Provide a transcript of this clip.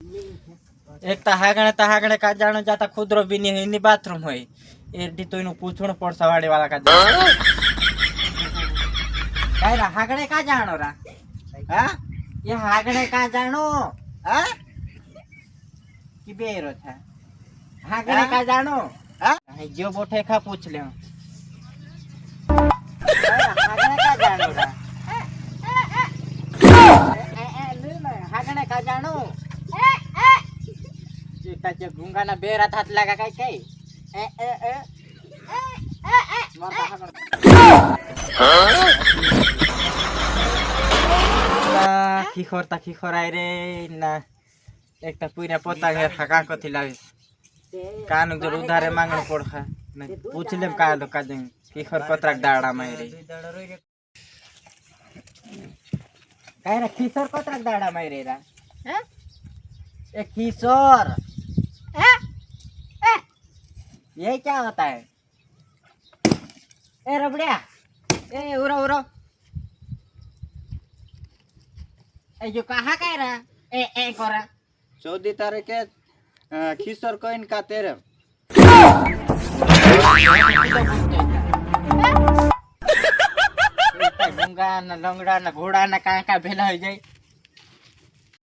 एक तहागणे का जानो जाता खुदरो भी नहीं इनी बाथरूम होई एडी तो इनु पूछण पड़ सवाड़ी वाला का काय रा हागणे का जानो रा हां ये हागणे का जानो हां की बेरो था हागणे का जानो हां जो बोठे खा पूछ ले हागणे का जानो रा हागणे का जानो जे गुंगा ना बेरा हाथ लगा काय काय ए ए ए मारता हागण खिखोर आइ रे ना एक त पुइना पोता घर खका कथि लागिस कान जर उधारे मांगण पड़खा नहीं पूछ लेम का लो का दें खिखोर कतरा डाड़ा माइ रे काय रे खिखोर कतरा डाड़ा माइ रे रा हैं ए खिखोर ये क्या होता है ए रबड़िया ए उरो उरो ए जो कहाँ कह रहा ए कोरा 14 तारीख के खिसर कोइन का तेरे गंगा न लंगड़ा न घोड़ा न कहाँ का भेला हो जाए